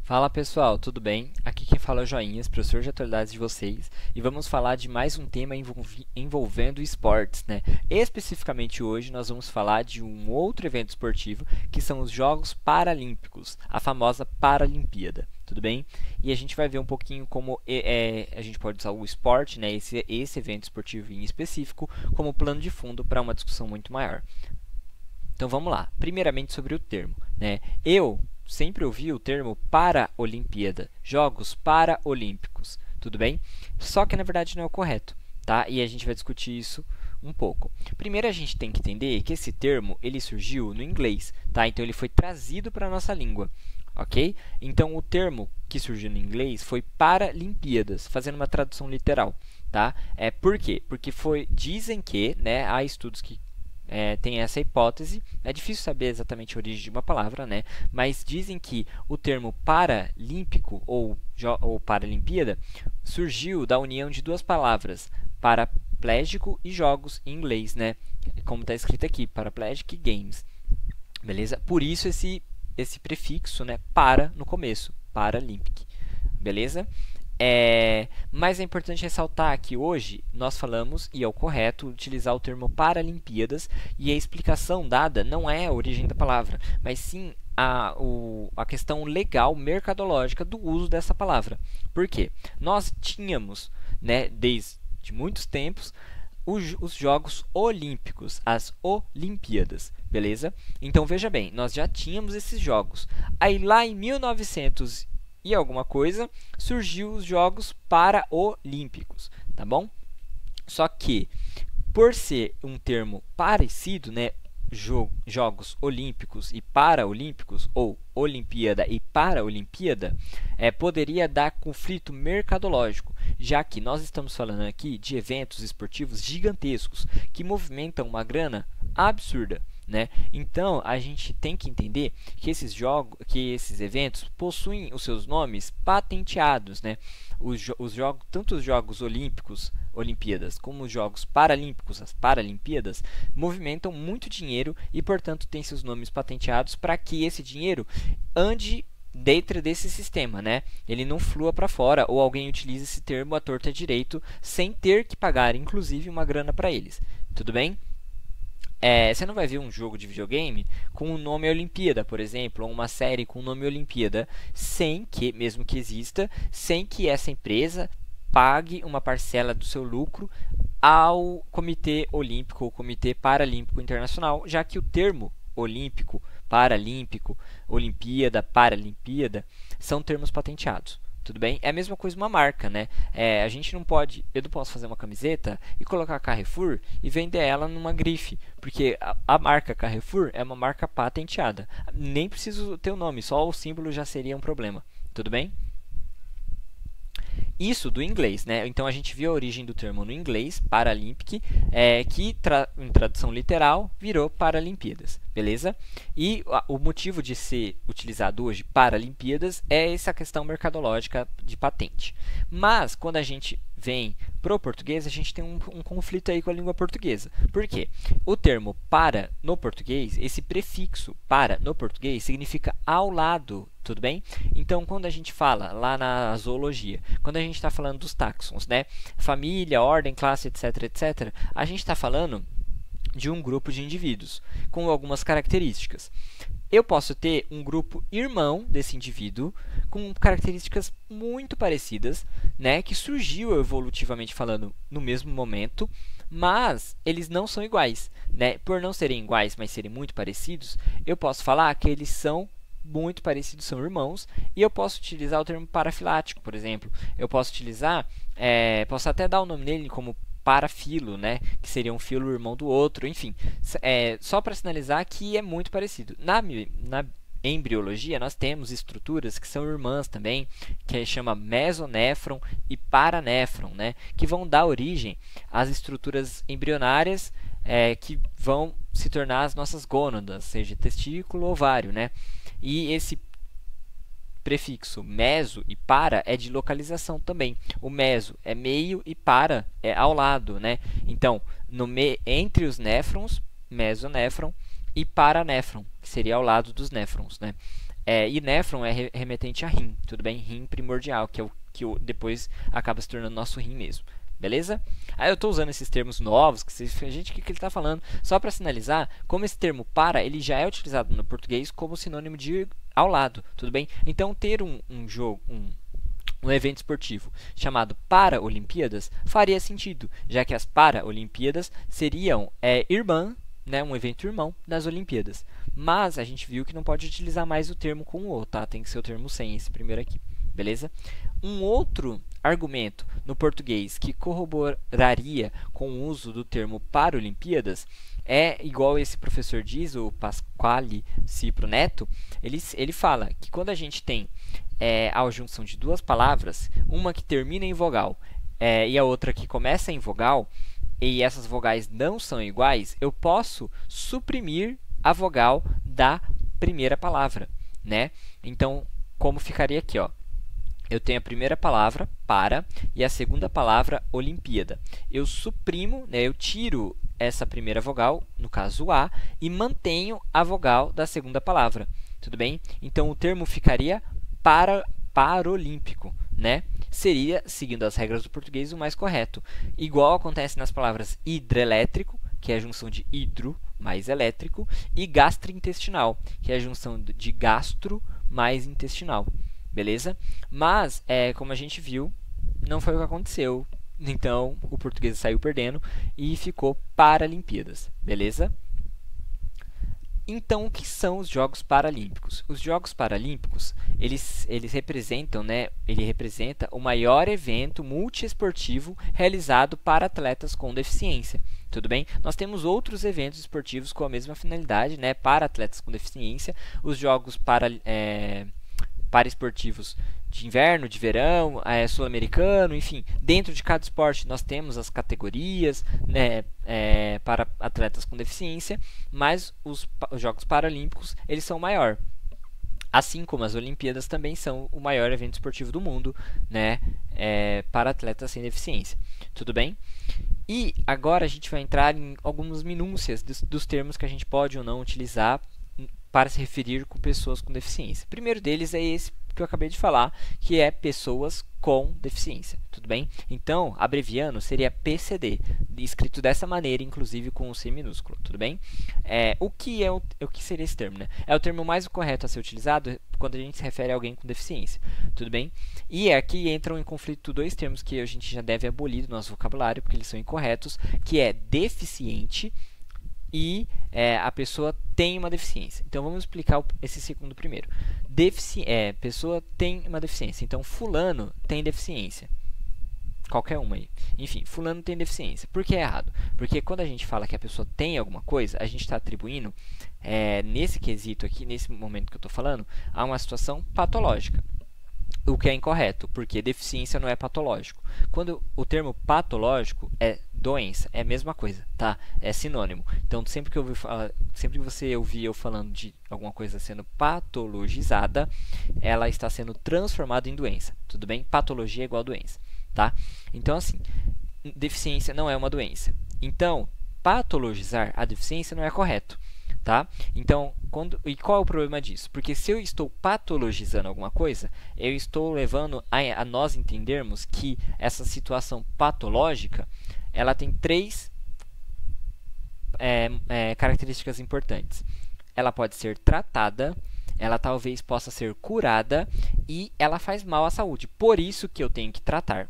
Fala pessoal, tudo bem? Aqui quem fala é o Joinhas, professor de atualidades de vocês, e vamos falar de mais um tema envolvendo esportes, né? Especificamente hoje nós vamos falar de um outro evento esportivo, que são os Jogos Paralímpicos, a famosa Paralimpíada, tudo bem? E a gente vai ver um pouquinho como a gente pode usar o esporte, né? Esse evento esportivo em específico, como plano de fundo para uma discussão muito maior. Então vamos lá. Primeiramente sobre o termo, né? Eu sempre ouvi o termo Paralimpíada, Jogos Paralímpicos, tudo bem? Só que na verdade não é o correto, tá? E a gente vai discutir isso um pouco. Primeiro a gente tem que entender que esse termo ele surgiu no inglês, tá? Então ele foi trazido para a nossa língua, ok? Então o termo que surgiu no inglês foi Paralimpíadas, fazendo uma tradução literal, tá? Por quê? Porque dizem que, né, há estudos que tem essa hipótese. É difícil saber exatamente a origem de uma palavra, né? Mas dizem que o termo paralímpico ou Paralimpíada surgiu da união de duas palavras, paraplégico e jogos em inglês, né? Como está escrito aqui, paraplegic games. Beleza? Por isso esse prefixo, né, para no começo, Paralympic. Beleza? Mas é importante ressaltar que hoje nós falamos, e é o correto, utilizar o termo Paralimpíadas, e a explicação dada não é a origem da palavra, mas sim a questão legal, mercadológica do uso dessa palavra. Por quê? Nós tínhamos, né, desde muitos tempos, os Jogos Olímpicos, as Olimpíadas, beleza? Então veja bem, nós já tínhamos esses jogos. Aí lá em 1900 e alguma coisa, surgiu os Jogos Paralímpicos, tá bom? Só que, por ser um termo parecido, né, Jogos Olímpicos e Paralímpicos, ou Olimpíada e Paralimpíada, poderia dar conflito mercadológico, já que nós estamos falando aqui de eventos esportivos gigantescos que movimentam uma grana absurda, né? Então a gente tem que entender que esses eventos possuem os seus nomes patenteados, né? Tanto os Jogos Olímpicos, Olimpíadas, como os Jogos Paralímpicos, as Paralimpíadas, movimentam muito dinheiro e, portanto, têm seus nomes patenteados para que esse dinheiro ande dentro desse sistema, né? Ele não flua para fora ou alguém utilize esse termo à torta direito sem ter que pagar, inclusive, uma grana para eles. Tudo bem? Você não vai ver um jogo de videogame com o nome Olimpíada, por exemplo, ou uma série com o nome Olimpíada, sem que, mesmo que exista, sem que essa empresa pague uma parcela do seu lucro ao Comitê Olímpico ou Comitê Paralímpico Internacional, já que o termo olímpico, paralímpico, Olimpíada, Paralimpíada são termos patenteados. Tudo bem? É a mesma coisa uma marca, né? A gente não pode... Eu não posso fazer uma camiseta e colocar Carrefour e vender ela numa grife, porque a marca Carrefour é uma marca patenteada. Nem preciso ter o nome, só o símbolo já seria um problema. Tudo bem? Isso do inglês, né? Então a gente viu a origem do termo no inglês, Paralympic, que em tradução literal virou Paralimpíadas, beleza? E o motivo de ser utilizado hoje Paralimpíadas é essa questão mercadológica de patente. Mas quando a gente vem para o português, a gente tem um conflito aí com a língua portuguesa. Por quê? O termo para no português, esse prefixo para no português significa ao lado, tudo bem? Então, quando a gente fala lá na zoologia, quando a gente está falando dos táxons, né? Família, ordem, classe, etc, etc, a gente está falando de um grupo de indivíduos com algumas características. Eu posso ter um grupo irmão desse indivíduo com características muito parecidas, né, que surgiu evolutivamente falando no mesmo momento, mas eles não são iguais, né? Por não serem iguais, mas serem muito parecidos, eu posso falar que eles são muito parecidos, são irmãos, e eu posso utilizar o termo parafilático, por exemplo. Eu posso utilizar, posso até dar o nome dele como parafilo, né? Que seria um filo irmão do outro, enfim. Só para sinalizar que é muito parecido. Na embriologia, nós temos estruturas que são irmãs também, que chama mesonéfron e paranéfron, né? Que vão dar origem às estruturas embrionárias que vão se tornar as nossas gônadas, seja testículo ou ovário, né? E esse prefixo meso e para é de localização também. O meso é meio e para é ao lado, né? Então, entre os néfrons, mesonéfron, e paranéfron, que seria ao lado dos néfrons, né? E néfron é remetente a rim, tudo bem? Rim primordial, que é o que depois acaba se tornando nosso rim mesmo. Beleza? Aí eu estou usando esses termos novos, que gente, o que ele está falando? Só para sinalizar, como esse termo para, ele já é utilizado no português como sinônimo de ao lado, tudo bem? Então, ter um evento esportivo chamado Paralimpíadas faria sentido, já que as Paralimpíadas seriam né, um evento irmão das Olimpíadas. Mas a gente viu que não pode utilizar mais o termo com o, tá? Tem que ser o termo sem, esse primeiro aqui, beleza? Um outro argumento no português que corroboraria com o uso do termo Paralimpíadas é igual esse professor diz, o Pasquale Cipro Neto, ele fala que quando a gente tem a junção de duas palavras, uma que termina em vogal e a outra que começa em vogal, e essas vogais não são iguais, eu posso suprimir a vogal da primeira palavra, né? Então, como ficaria aqui, ó? Eu tenho a primeira palavra, para, e a segunda palavra, Olimpíada. Eu suprimo, né, eu tiro essa primeira vogal, no caso A, e mantenho a vogal da segunda palavra. Tudo bem? Então, o termo ficaria paralímpico, né? Seria, seguindo as regras do português, o mais correto. Igual acontece nas palavras hidrelétrico, que é a junção de hidro mais elétrico, e gastrointestinal, que é a junção de gastro mais intestinal. Beleza? Mas, como a gente viu, não foi o que aconteceu. Então, o português saiu perdendo e ficou Paralimpíadas. Beleza? Então, o que são os Jogos Paralímpicos? Os Jogos Paralímpicos, eles representam, né, ele representa o maior evento multiesportivo realizado para atletas com deficiência. Tudo bem? Nós temos outros eventos esportivos com a mesma finalidade, né, para atletas com deficiência. Os Jogos Paraesportivos de inverno, de verão, sul-americano, enfim, dentro de cada esporte nós temos as categorias, né, para atletas com deficiência, mas os Jogos Paralímpicos eles são maior, assim como as Olimpíadas também são o maior evento esportivo do mundo, né, para atletas sem deficiência. Tudo bem? E agora a gente vai entrar em algumas minúcias dos termos que a gente pode ou não utilizar para se referir com pessoas com deficiência. O primeiro deles é esse que eu acabei de falar, que é pessoas com deficiência, tudo bem? Então, abreviando, seria PCD, escrito dessa maneira, inclusive com o C minúsculo, tudo bem? O que seria esse termo, né? É o termo mais correto a ser utilizado quando a gente se refere a alguém com deficiência, tudo bem? E aqui entram em conflito dois termos que a gente já deve abolir do nosso vocabulário, porque eles são incorretos, que é deficiente e a pessoa tem uma deficiência. Então, vamos explicar esse segundo primeiro. Pessoa tem uma deficiência. Então, fulano tem deficiência. Qualquer uma aí. Enfim, fulano tem deficiência. Por que é errado? Porque quando a gente fala que a pessoa tem alguma coisa, a gente está atribuindo, nesse quesito aqui, nesse momento que eu estou falando, a uma situação patológica. O que é incorreto, porque deficiência não é patológico. Quando o termo patológico é doença, é a mesma coisa, tá? É sinônimo. Então, sempre que você ouvir eu falando de alguma coisa sendo patologizada, ela está sendo transformada em doença, tudo bem? Patologia é igual a doença, tá? Então, assim, deficiência não é uma doença. Então, patologizar a deficiência não é correto. Tá? Então, qual é o problema disso? Porque se eu estou patologizando alguma coisa, eu estou levando a nós entendermos que essa situação patológica ela tem três características importantes. Ela pode ser tratada, ela talvez possa ser curada e ela faz mal à saúde. Por isso que eu tenho que tratar.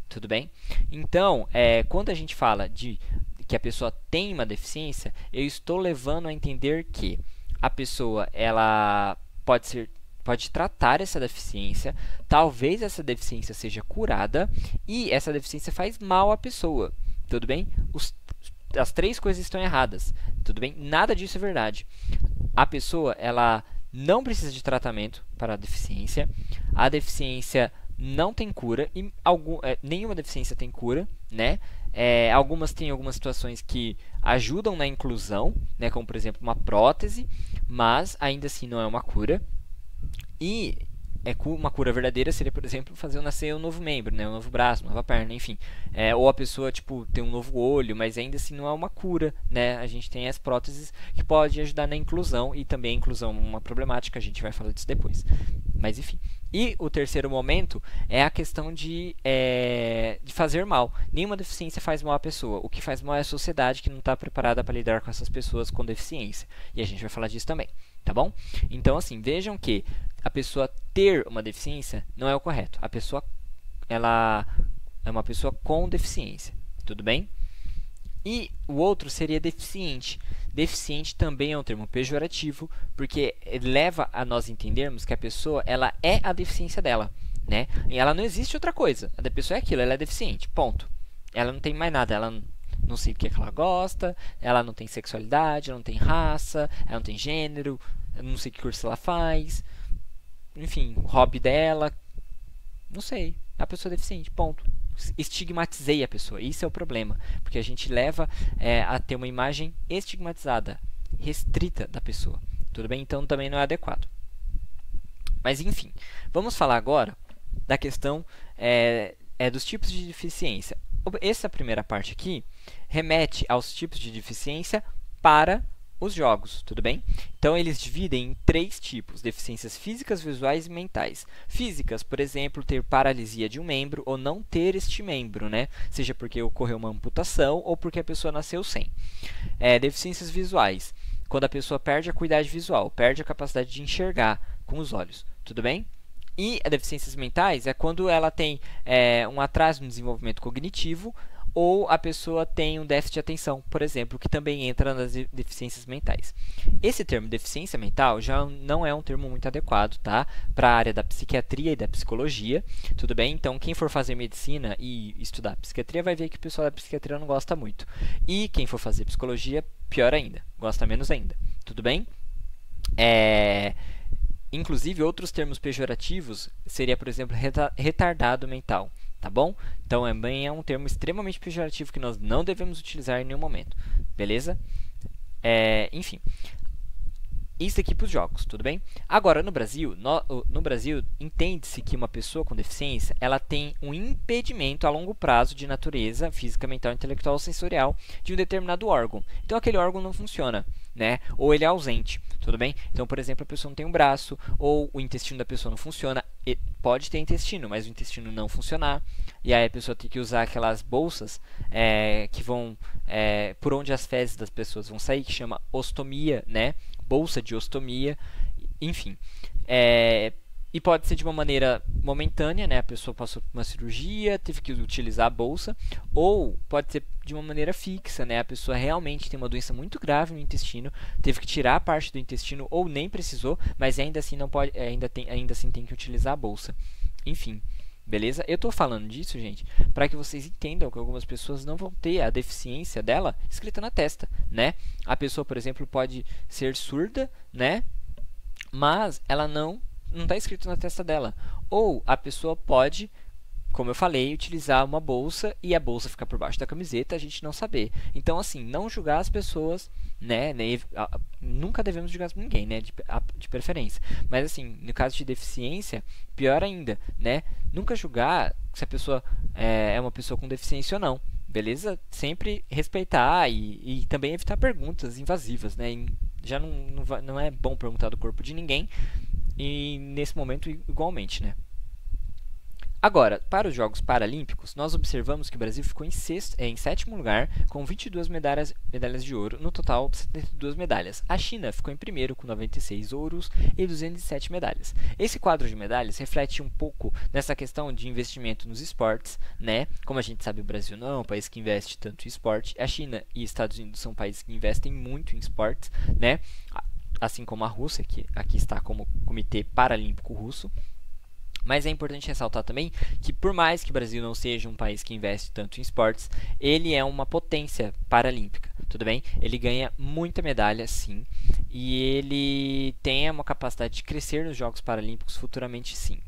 Tudo bem? Então, quando a gente fala que a pessoa tem uma deficiência, eu estou levando a entender que a pessoa ela pode tratar essa deficiência, talvez essa deficiência seja curada e essa deficiência faz mal à pessoa, tudo bem? As três coisas estão erradas, tudo bem? Nada disso é verdade. A pessoa ela não precisa de tratamento para a deficiência não tem cura e nenhuma deficiência tem cura, né? Algumas têm algumas situações que ajudam na inclusão, né? Como por exemplo uma prótese, mas ainda assim não é uma cura. E uma cura verdadeira seria, por exemplo, fazer nascer um novo membro, né? Um novo braço, uma nova perna, enfim. Ou a pessoa, tipo, ter um novo olho, mas ainda assim não é uma cura, né? A gente tem as próteses que podem ajudar na inclusão, e também a inclusão é uma problemática, a gente vai falar disso depois. Mas enfim. E o terceiro momento é a questão de fazer mal. Nenhuma deficiência faz mal à pessoa. O que faz mal é a sociedade que não está preparada para lidar com essas pessoas com deficiência. E a gente vai falar disso também, tá bom? Então, assim, vejam que a pessoa ter uma deficiência não é o correto. A pessoa, ela é uma pessoa com deficiência, tudo bem? E o outro seria deficiente. Deficiente também é um termo pejorativo, porque leva a nós entendermos que a pessoa, ela é a deficiência dela, né? E ela não existe outra coisa. A da pessoa é aquilo, ela é deficiente, ponto. Ela não tem mais nada, ela não sei o que ela gosta, ela não tem sexualidade, ela não tem raça, ela não tem gênero, não sei que curso ela faz, enfim, o hobby dela, não sei, a pessoa é deficiente, ponto. Estigmatizei a pessoa, isso é o problema, porque a gente leva a ter uma imagem estigmatizada, restrita da pessoa, tudo bem? Então também não é adequado. Mas enfim, vamos falar agora da questão dos tipos de deficiência. Essa primeira parte aqui remete aos tipos de deficiência para os jogos, tudo bem? Então, eles dividem em 3 tipos: deficiências físicas, visuais e mentais. Físicas, por exemplo, ter paralisia de um membro ou não ter este membro, né? Seja porque ocorreu uma amputação ou porque a pessoa nasceu sem. Deficiências visuais, quando a pessoa perde a acuidade visual, perde a capacidade de enxergar com os olhos, tudo bem? E as deficiências mentais é quando ela tem um atraso no desenvolvimento cognitivo, ou a pessoa tem um déficit de atenção, por exemplo, que também entra nas deficiências mentais. Esse termo deficiência mental já não é um termo muito adequado, tá? Para a área da psiquiatria e da psicologia, tudo bem? Então, quem for fazer medicina e estudar psiquiatria vai ver que o pessoal da psiquiatria não gosta muito. E quem for fazer psicologia, pior ainda, gosta menos ainda, tudo bem? Inclusive, outros termos pejorativos seria, por exemplo, retardado mental, tá bom? Então, também é um termo extremamente pejorativo que nós não devemos utilizar em nenhum momento, beleza? Enfim, isso aqui para os jogos, tudo bem? Agora, no Brasil, entende-se que uma pessoa com deficiência, ela tem um impedimento a longo prazo de natureza física, mental, intelectual ou sensorial de um determinado órgão. Então, aquele órgão não funciona, né? Ou ele é ausente, tudo bem? Então, por exemplo, a pessoa não tem um braço, ou o intestino da pessoa não funciona. Pode ter intestino, mas o intestino não funcionar. E aí a pessoa tem que usar aquelas bolsas que vão por onde as fezes das pessoas vão sair, que chama ostomia, né? Bolsa de ostomia, enfim. E pode ser de uma maneira momentânea, né? A pessoa passou por uma cirurgia, teve que utilizar a bolsa, ou pode ser de uma maneira fixa, né? A pessoa realmente tem uma doença muito grave no intestino, teve que tirar a parte do intestino ou nem precisou, mas ainda assim não pode, ainda assim tem que utilizar a bolsa. Enfim, beleza? Eu estou falando disso, gente, para que vocês entendam que algumas pessoas não vão ter a deficiência dela escrita na testa, né? A pessoa, por exemplo, pode ser surda, né? Mas ela não está escrito na testa dela. Ou a pessoa pode, como eu falei, utilizar uma bolsa e a bolsa ficar por baixo da camiseta, a gente não saber. Então, assim, não julgar as pessoas, né? Nunca devemos julgar ninguém, né? De preferência. Mas, assim, no caso de deficiência, pior ainda, né? Nunca julgar se a pessoa é uma pessoa com deficiência ou não. Beleza? Sempre respeitar e também evitar perguntas invasivas, né? Já não é bom perguntar do corpo de ninguém. E nesse momento, igualmente, né? Agora, para os Jogos Paralímpicos, nós observamos que o Brasil ficou em 7º lugar, com 22 medalhas de ouro, no total 72 medalhas. A China ficou em primeiro, com 96 ouros e 207 medalhas. Esse quadro de medalhas reflete um pouco nessa questão de investimento nos esportes, né? Como a gente sabe, o Brasil não é um país que investe tanto em esporte. A China e Estados Unidos são países que investem muito em esportes, né? Assim como a Rússia, que aqui está como Comitê Paralímpico Russo. Mas é importante ressaltar também que, por mais que o Brasil não seja um país que investe tanto em esportes, ele é uma potência paralímpica, tudo bem? Ele ganha muita medalha, sim, e ele tem uma capacidade de crescer nos Jogos Paralímpicos futuramente, sim.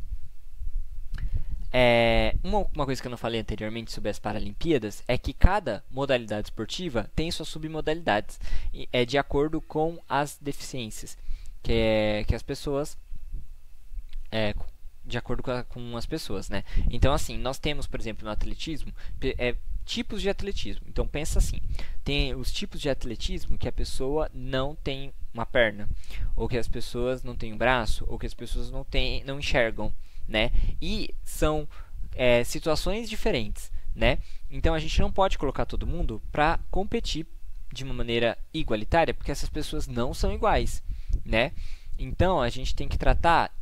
Uma coisa que eu não falei anteriormente sobre as Paralimpíadas é que cada modalidade esportiva tem suas submodalidades, de acordo com as deficiências que as pessoas de acordo com as pessoas, né? Então, assim, nós temos, por exemplo, no atletismo, tipos de atletismo. Então, pensa assim, tem os tipos de atletismo que a pessoa não tem uma perna, ou que as pessoas não têm um braço, ou que as pessoas não enxergam, né? E são situações diferentes, né? Então, a gente não pode colocar todo mundo para competir de uma maneira igualitária, porque essas pessoas não são iguais, né? Então, a gente tem que tratar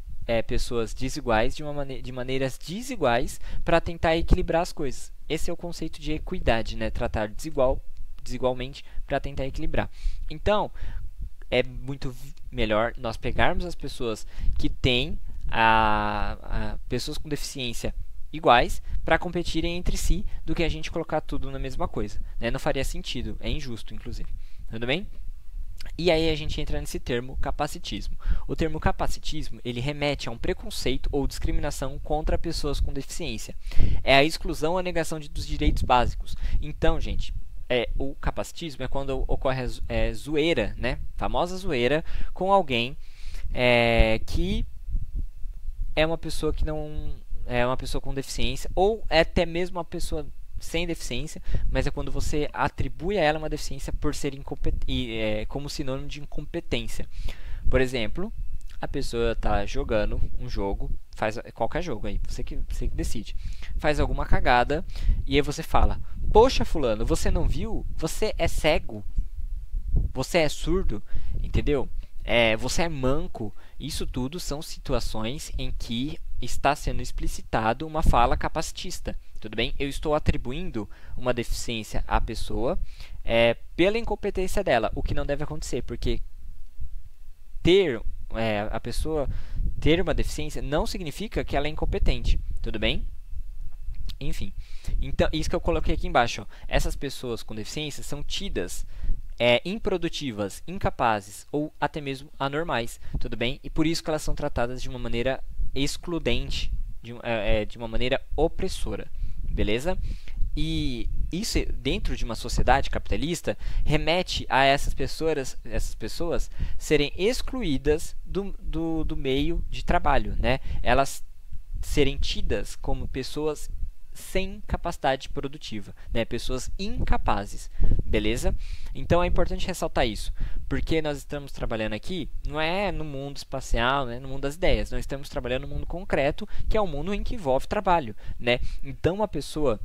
pessoas desiguais de maneiras desiguais para tentar equilibrar as coisas. Esse é o conceito de equidade, né? Tratar desigualmente para tentar equilibrar. Então, é muito melhor nós pegarmos as pessoas que têm pessoas com deficiência iguais para competirem entre si do que a gente colocar tudo na mesma coisa, né? Não faria sentido, é injusto, inclusive. Tudo bem? E aí a gente entra nesse termo capacitismo. O termo capacitismo, ele remete a um preconceito ou discriminação contra pessoas com deficiência. É a exclusão ou a negação dos direitos básicos. Então, gente, o capacitismo é quando ocorre a zoeira, né? Famosa zoeira com alguém que é uma pessoa que não é uma pessoa com deficiência, ou é até mesmo uma pessoa sem deficiência, mas é quando você atribui a ela uma deficiência por ser como sinônimo de incompetência. Por exemplo, a pessoa está jogando um jogo, faz qualquer jogo aí, você que decide, faz alguma cagada e aí você fala: poxa, fulano, você não viu? Você é cego? Você é surdo? Entendeu? Você é manco? Isso tudo são situações em que está sendo explicitado uma fala capacitista. Tudo bem? Eu estou atribuindo uma deficiência à pessoa pela incompetência dela, o que não deve acontecer, porque a pessoa ter uma deficiência não significa que ela é incompetente. Tudo bem? Enfim, então isso que eu coloquei aqui embaixo. Ó. Essas pessoas com deficiência são tidas improdutivas, incapazes ou até mesmo anormais, tudo bem? E por isso que elas são tratadas de uma maneira excludente, de uma maneira opressora, beleza? E isso, dentro de uma sociedade capitalista, remete a essas pessoas serem excluídas do meio de trabalho, né? Elas serem tidas como pessoas sem capacidade produtiva, né? Pessoas incapazes, beleza? Então é importante ressaltar isso, porque nós estamos trabalhando aqui, não é no mundo espacial, né? No mundo das ideias, nós estamos trabalhando no mundo concreto, que é o mundo em que envolve trabalho, né? Então uma pessoa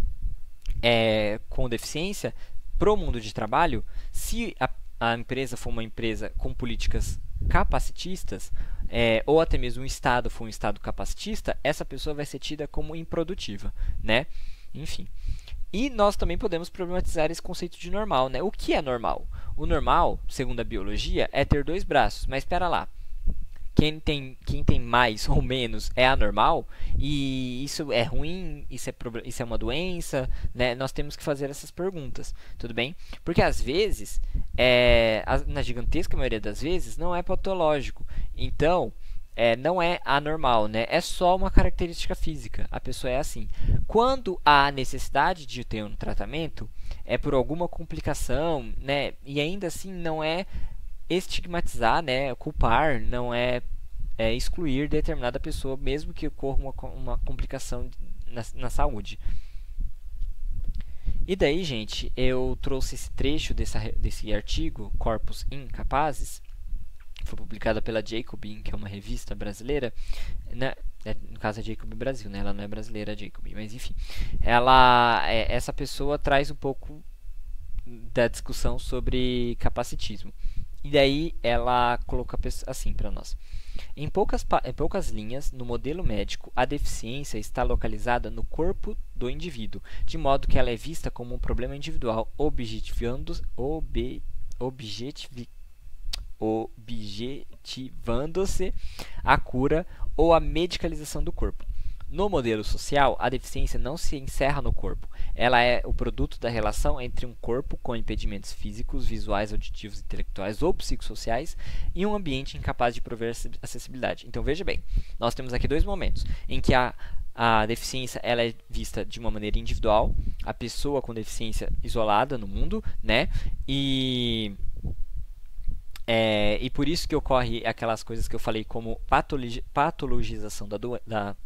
com deficiência, pro mundo de trabalho, se a empresa for uma empresa com políticas capacitistas, ou até mesmo um Estado for um Estado capacitista, essa pessoa vai ser tida como improdutiva, né? Enfim. E nós também podemos problematizar esse conceito de normal, né? O que é normal? O normal, segundo a biologia, é ter 2 braços, mas espera lá. Quem tem mais ou menos é anormal, e isso é ruim, isso é uma doença, né? Nós temos que fazer essas perguntas, tudo bem? Porque às vezes, na gigantesca maioria das vezes, não é patológico, então não é anormal, né? É só uma característica física, a pessoa é assim. Quando há necessidade de ter um tratamento, é por alguma complicação, né? E ainda assim não é estigmatizar, né, culpar, não excluir determinada pessoa, mesmo que ocorra uma complicação na saúde. E daí, gente, eu trouxe esse trecho desse artigo, Corpos Incapazes, foi publicada pela Jacobin, que é uma revista brasileira, né? No caso é Jacobin Brasil, né? Ela não é brasileira, Jacobin, mas enfim. Essa pessoa traz um pouco da discussão sobre capacitismo. E daí ela coloca assim para nós. Em poucas linhas, no modelo médico, a deficiência está localizada no corpo do indivíduo, de modo que ela é vista como um problema individual, objetivando-se a cura ou a medicalização do corpo. No modelo social, a deficiência não se encerra no corpo. Ela é o produto da relação entre um corpo com impedimentos físicos, visuais, auditivos, intelectuais ou psicossociais e um ambiente incapaz de prover acessibilidade. Então, veja bem, nós temos aqui 2 momentos em que a deficiência ela é vista de uma maneira individual, a pessoa com deficiência isolada no mundo, né? E por isso que ocorre aquelas coisas que eu falei como patologização da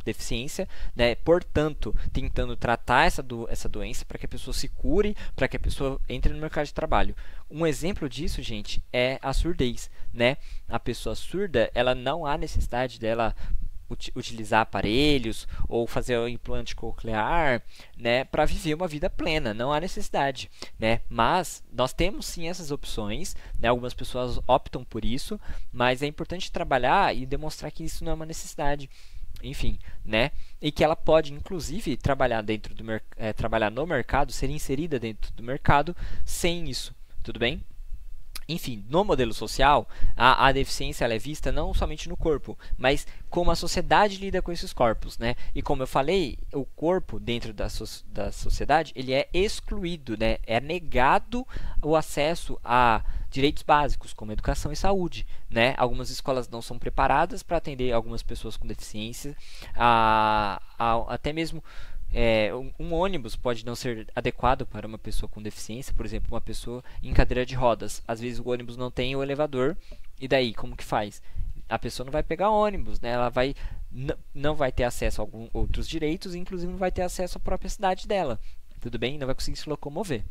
deficiência, né? Portanto, tentando tratar essa doença para que a pessoa se cure, para que a pessoa entre no mercado de trabalho. Um exemplo disso, gente, é a surdez, né? A pessoa surda, ela não há necessidade dela utilizar aparelhos ou fazer o implante coclear, né, para viver uma vida plena, não há necessidade, né? Mas nós temos sim essas opções, né? Algumas pessoas optam por isso, mas é importante trabalhar e demonstrar que isso não é uma necessidade. Enfim, né? E que ela pode, inclusive, trabalhar trabalhar no mercado, ser inserida dentro do mercado sem isso, tudo bem? Enfim, no modelo social, a deficiência ela é vista não somente no corpo, mas como a sociedade lida com esses corpos, né? E como eu falei, o corpo dentro da sociedade, ele é excluído, né? É negado o acesso a direitos básicos, como educação e saúde, né? Algumas escolas não são preparadas para atender algumas pessoas com deficiência, até mesmo um ônibus pode não ser adequado para uma pessoa com deficiência, por exemplo, uma pessoa em cadeira de rodas. Às vezes o ônibus não tem o elevador, e daí, como que faz? A pessoa não vai pegar ônibus, né? Ela não vai ter acesso a outros direitos, inclusive não vai ter acesso à própria cidade dela. Tudo bem? Não vai conseguir se locomover.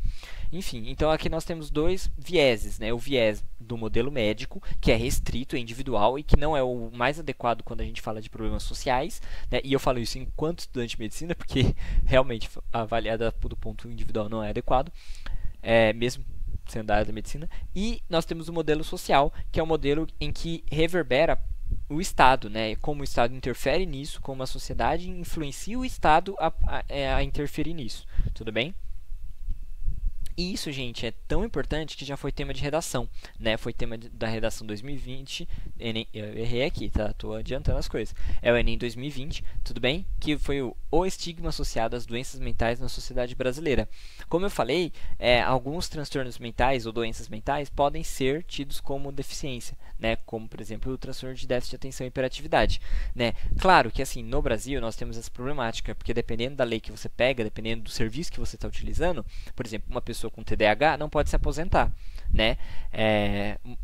Enfim, então aqui nós temos dois vieses, né? O viés do modelo médico, que é restrito, é individual e que não é o mais adequado quando a gente fala de problemas sociais, né? E eu falo isso enquanto estudante de medicina, porque realmente avaliada do ponto individual não é adequado, mesmo sendo da área da medicina. E nós temos o modelo social, que é o modelo em que reverbera o Estado, né? Como o Estado interfere nisso, como a sociedade influencia o Estado a interferir nisso. Tudo bem? E isso, gente, é tão importante que já foi tema de redação, né? Foi tema da redação 2020. Eu errei aqui, tá? Tô adiantando as coisas. É o Enem 2020, tudo bem? Que foi o estigma associado às doenças mentais na sociedade brasileira. Como eu falei, alguns transtornos mentais ou doenças mentais podem ser tidos como deficiência, né? Como, por exemplo, o transtorno de déficit de atenção e hiperatividade, né? Claro que, assim, no Brasil nós temos essa problemática, porque dependendo da lei que você pega, dependendo do serviço que você está utilizando, por exemplo, uma pessoa com TDAH não pode se aposentar, né?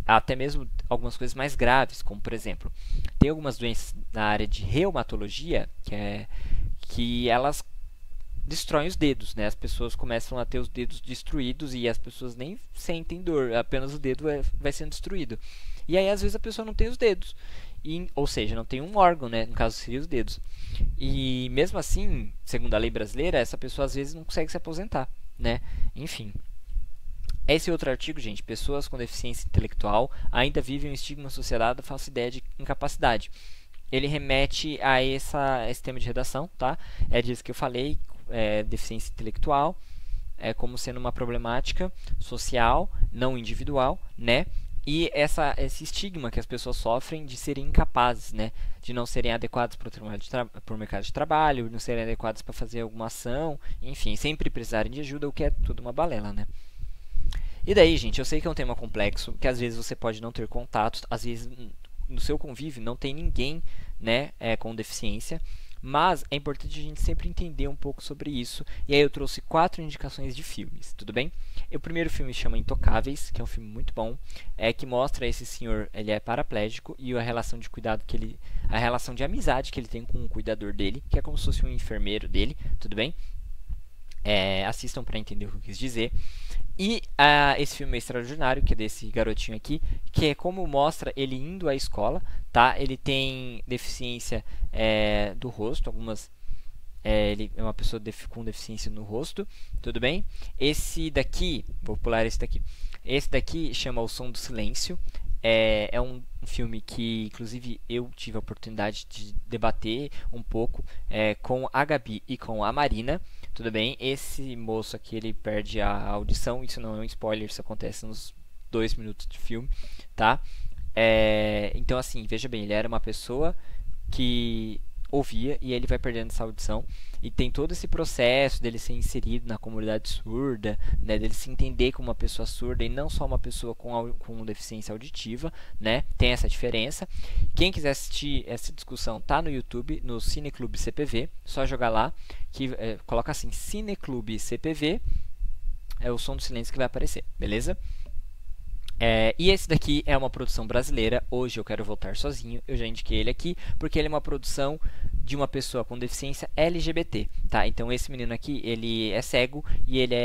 Até mesmo algumas coisas mais graves, como, por exemplo, tem algumas doenças na área de reumatologia que elas destroem os dedos, né? As pessoas começam a ter os dedos destruídos e as pessoas nem sentem dor, apenas o dedo vai sendo destruído. E aí, às vezes, a pessoa não tem os dedos. Ou seja, não tem um órgão, né? No caso, seria os dedos. E mesmo assim, segundo a lei brasileira, essa pessoa às vezes não consegue se aposentar, né? Enfim. Esse outro artigo, gente, pessoas com deficiência intelectual ainda vivem um estigma associado à falsa ideia de incapacidade. Ele remete a esse tema de redação, tá? É disso que eu falei, deficiência intelectual, como sendo uma problemática social, não individual, né? E esse estigma que as pessoas sofrem de serem incapazes, né? De não serem adequados para o mercado de trabalho, não serem adequados para fazer alguma ação, enfim, sempre precisarem de ajuda, o que é tudo uma balela, né? E daí, gente, eu sei que é um tema complexo, que às vezes você pode não ter contatos, às vezes no seu convívio não tem ninguém, né, com deficiência, mas é importante a gente sempre entender um pouco sobre isso. E aí eu trouxe 4 indicações de filmes, tudo bem? O primeiro filme chama Intocáveis, que é um filme muito bom, que mostra esse senhor, ele é paraplégico e a relação de cuidado a relação de amizade que ele tem com o cuidador dele, que é como se fosse um enfermeiro dele, tudo bem? Assistam para entender o que eu quis dizer. E esse filme é extraordinário, que é desse garotinho aqui, que é como mostra ele indo à escola, tá? Ele tem deficiência do rosto, ele é uma pessoa com deficiência no rosto, tudo bem? Esse daqui, vou pular esse daqui. Esse daqui chama O Som do Silêncio. É um filme que, inclusive, eu tive a oportunidade de debater um pouco com a Gabi e com a Marina. Tudo bem? Esse moço aqui, ele perde a audição. Isso não é um spoiler, isso acontece nos 2 minutos de filme, tá? Então, assim, veja bem, ele era uma pessoa que ouvia e ele vai perdendo essa audição. E tem todo esse processo dele ser inserido na comunidade surda, né, dele se entender como uma pessoa surda e não só uma pessoa com deficiência auditiva, né? Tem essa diferença. Quem quiser assistir essa discussão tá no YouTube, no Cineclube CPV, só jogar lá, que coloca assim, Cineclube CPV, é o Som do Silêncio que vai aparecer, beleza? E esse daqui é uma produção brasileira. Hoje eu quero voltar sozinho. Eu já indiquei ele aqui porque ele é uma produção de uma pessoa com deficiência LGBT, tá? Então esse menino aqui, ele é cego e ele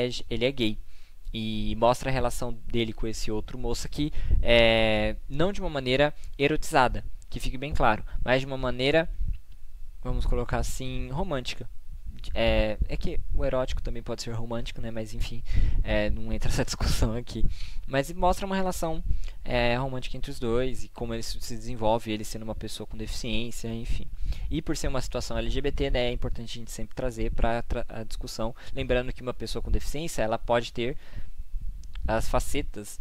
é gay. E mostra a relação dele com esse outro moço aqui, não de uma maneira erotizada, que fique bem claro, mas de uma maneira, vamos colocar assim, romântica. É que o erótico também pode ser romântico, né? Mas enfim, não entra essa discussão aqui. Mas mostra uma relação romântica entre os dois e como ele se desenvolve, ele sendo uma pessoa com deficiência, enfim. E por ser uma situação LGBT, né, é importante a gente sempre trazer para a discussão. Lembrando que uma pessoa com deficiência, ela pode ter as facetas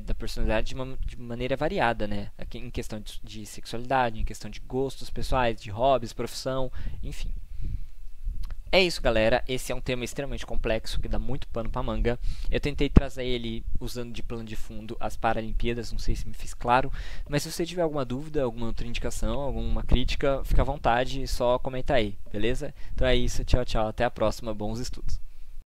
da personalidade de maneira variada, né? Aqui, em questão de sexualidade, em questão de gostos pessoais, de hobbies, profissão, enfim. É isso, galera. Esse é um tema extremamente complexo que dá muito pano pra manga. Eu tentei trazer ele usando de plano de fundo as Paralimpíadas, não sei se me fiz claro, mas se você tiver alguma dúvida, alguma outra indicação, alguma crítica, fica à vontade, só comenta aí, beleza? Então é isso, tchau, tchau, até a próxima, bons estudos.